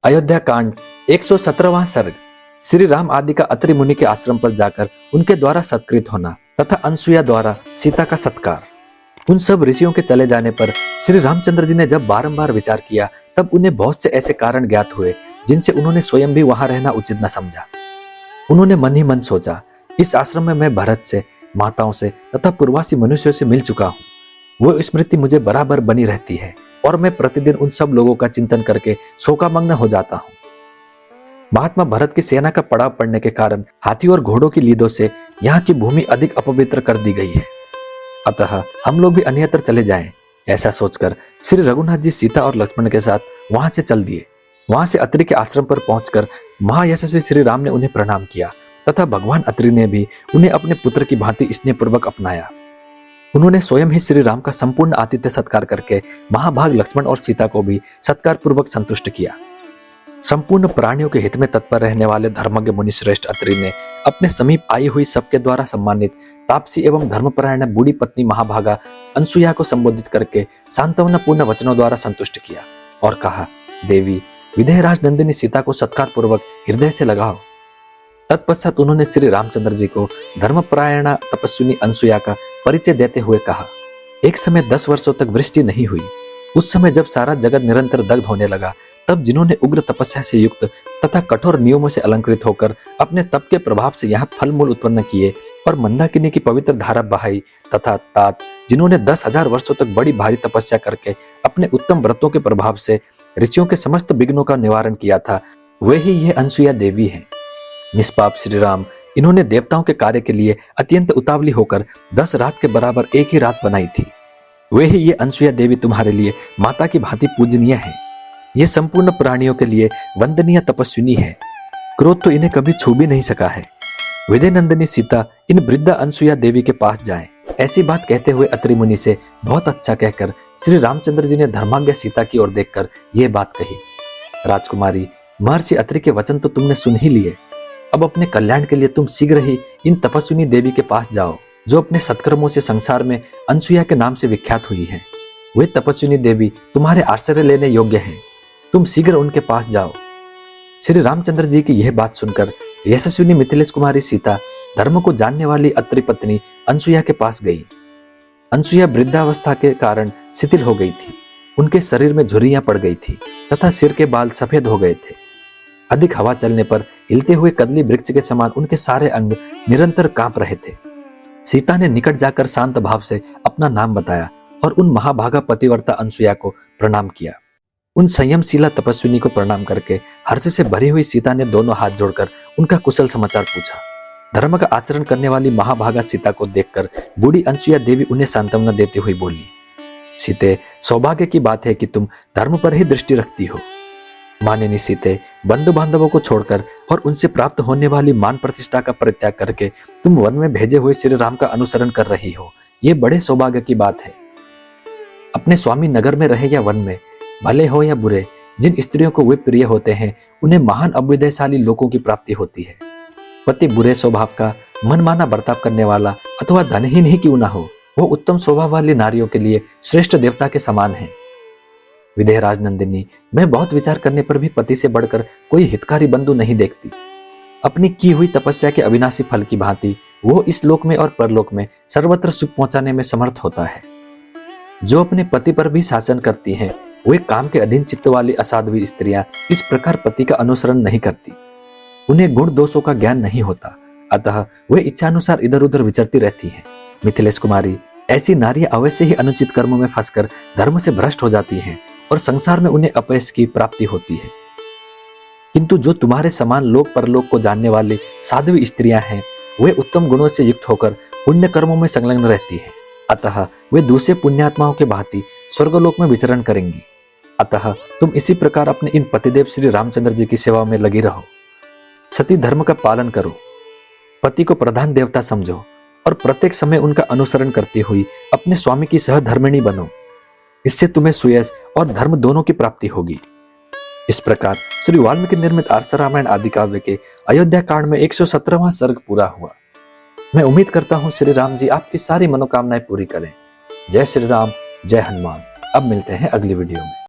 अयोध्या कांड 117वां सर्ग। श्री राम आदि का अत्रि मुनि के आश्रम पर जाकर उनके द्वारा सत्कृत होना तथा अनसुया द्वारा सीता का सत्कार। उन सब ऋषियों के चले जाने पर श्री रामचंद्र जी ने जब बारंबार विचार किया तब उन्हें बहुत से ऐसे कारण ज्ञात हुए जिनसे उन्होंने स्वयं भी वहां रहना उचित न समझा। उन्होंने मन ही मन सोचा, इस आश्रम में मैं भरत से, माताओं से तथा पूर्वासी मनुष्यों से मिल चुका हूँ। वो स्मृति मुझे बराबर बनी रहती है और मैं प्रतिदिन उन सब लोगों का चिंतन करके शोकामग्न हो जाता हूँ। महात्मा भरत की सेना का पड़ाव पड़ने के कारण हाथी और घोड़ों की लीदों से यहाँ की भूमि अधिक अपवित्र कर दी गई है, अतः हम लोग भी अन्यत्र चले जाएं। ऐसा सोचकर श्री रघुनाथ जी सीता और लक्ष्मण के साथ वहां से चल दिए। वहां से अत्रि के आश्रम पर पहुंचकर महायशस्वी श्री राम ने उन्हें प्रणाम किया तथा भगवान अत्रि ने भी उन्हें अपने पुत्र की भांति स्नेहपूर्वक अपनाया। उन्होंने स्वयं ही श्री राम का संपूर्ण आतिथ्य सत्कार करके महाभाग लक्ष्मण और सीता को भी सत्कार पूर्वक संतुष्ट किया। संपूर्ण प्राणियों के हित में तत्पर रहने वाले धर्मज्ञ मुनि श्रेष्ठ अत्रि ने अपने समीप आई हुई सबके द्वारा सम्मानित तापसी एवं धर्मपरायण बूढ़ी पत्नी महाभागा अनसुया को संबोधित करके सांत्वनापूर्ण वचनों द्वारा संतुष्ट किया और कहा, देवी, विदेहराज नंदिनी सीता को सत्कार पूर्वक हृदय से लगाओ। तत्पश्चात उन्होंने श्री रामचंद्र जी को धर्मपरायण तपस्विनी अनसुया का परिचय देते हुए कहा, एक समय 10 वर्षों तक वृष्टि नहीं हुई। उस समय जब सारा जगत निरंतर दग्ध होने लगा, तब जिन्होंने उग्र तपस्या से युक्त तथा कठोर नियमों से अलंकृत होकर अपने तप के प्रभाव से यहाँ फल मूल उत्पन्न किए और मंदाकिनी की पवित्र धारा बहाई, तथा तात जिन्होंने 10,000 वर्षों तक बड़ी भारी तपस्या करके अपने उत्तम व्रतों के प्रभाव से ऋषियों के समस्त विघ्नों का निवारण किया था, वे ही यह अनसुया देवी है। निष्पाप श्री राम, इन्होंने देवताओं के कार्य के लिए अत्यंत उतावली होकर 10 रात के बराबर एक ही रात बनाई थी। वे ही ये अनसुया देवी तुम्हारे लिए माता की भांति पूजनीय है। ये संपूर्ण प्राणियों के लिए वंदनीय तपस्विनी है। क्रोध तो इन्हें कभी छू भी नहीं सका है। विदय नंदिनी सीता इन वृद्धा अनसुया देवी के पास जाए। ऐसी बात कहते हुए अत्रि मुनि से बहुत अच्छा कहकर श्री रामचंद्र जी ने धर्माज्ञ सीता की ओर देखकर यह बात कही, राजकुमारी, महर्षि अत्रि के वचन तो तुमने सुन ही लिए। अब अपने कल्याण के लिए तुम शीघ्र ही इन तपस्विनी देवी के पास जाओ, जो अपने सत्कर्मों से संसार में अनसुया के नाम से विख्यात हुई है। वे तपस्विनी देवी तुम्हारे आश्रय लेने योग्य हैं। तुम शीघ्र उनके पास जाओ। श्री रामचंद्र जी की यह बात सुनकर यशस्विनी मिथिलेश कुमारी सीता धर्म को जानने वाली अत्रि पत्नी अनसुया के पास गई। अनसुया वृद्धावस्था के कारण शिथिल हो गई थी। उनके शरीर में झुर्रियां पड़ गई थी तथा सिर के बाल सफेद हो गए थे। अधिक हवा चलने पर हिलते हुए कदली वृक्ष के समान उनके सारे अंग निरंतर कांप रहे थे। सीता ने निकट जाकर शांत भाव से अपना नाम बताया और उन महाभागा पतिव्रता अनसुया को प्रणाम किया। उन संयमशीला तपस्विनी को प्रणाम करके हर्ष से भरी हुई सीता ने दोनों हाथ जोड़कर उनका कुशल समाचार पूछा। धर्म का आचरण करने वाली महाभागा सीता को देखकर बूढ़ी अनसुया देवी उन्हें सांत्वना देते हुए बोली, सीते, सौभाग्य की बात है कि तुम धर्म पर ही दृष्टि रखती हो। मानिनी सीते, बंधु बांधवों को छोड़कर और उनसे प्राप्त होने वाली मान प्रतिष्ठा का परित्याग करके तुम वन में भेजे हुए श्री राम का अनुसरण कर रही हो। ये बड़े सौभाग्य की बात है। अपने स्वामी नगर में रहे या वन में, भले हो या बुरे, जिन स्त्रियों को वे प्रिय होते हैं उन्हें महान अभ्युदयशाली लोगों की प्राप्ति होती है। पति बुरे स्वभाव का, मनमाना बर्ताव करने वाला अथवा धनहीन ही क्यों ना हो, वो उत्तम स्वभाव वाली नारियों के लिए श्रेष्ठ देवता के समान है। विदेहराज नंदिनी, मैं बहुत विचार करने पर भी पति से बढ़कर कोई हितकारी बंधु नहीं देखती। अपनी की हुई तपस्या के अविनाशी फल की भांति वो इस लोक में और परलोक में सर्वत्र सुख पहुंचाने में समर्थ होता है। जो अपने पति पर भी शासन करती हैं, वे काम के अधीन चित्त वाली असाध्वी स्त्रियां इस प्रकार पति का अनुसरण नहीं करती। उन्हें गुण दोषों का ज्ञान नहीं होता, अतः वे इच्छानुसार इधर उधर विचरती रहती हैं। मिथिलेश कुमारी, ऐसी नारियां अवश्य ही अनुचित कर्मों में फंसकर धर्म से भ्रष्ट हो जाती हैं और संसार में उन्हें अपयश की प्राप्ति होती है। किंतु जो तुम्हारे समान लोक परलोक को जानने वाली साध्वी स्त्रियां हैं, वे उत्तम गुणों से युक्त होकर पुण्य कर्मों में संलग्न रहती हैं, अतः वे दूसरे पुण्यात्माओं के भांति स्वर्गलोक में विचरण करेंगी। अतः तुम इसी प्रकार अपने इन पतिदेव श्री रामचंद्र जी की सेवा में लगी रहो। सती धर्म का पालन करो, पति को प्रधान देवता समझो और प्रत्येक समय उनका अनुसरण करती हुई अपने स्वामी की सहधर्मिणी बनो। इससे तुम्हें सुयश और धर्म दोनों की प्राप्ति होगी। इस प्रकार श्री वाल्मीकि निर्मित आर्ष रामायण आदि काव्य के अयोध्या कांड में 117वां सर्ग पूरा हुआ। मैं उम्मीद करता हूँ श्री राम जी आपकी सारी मनोकामनाएं पूरी करें। जय श्री राम, जय हनुमान। अब मिलते हैं अगली वीडियो में।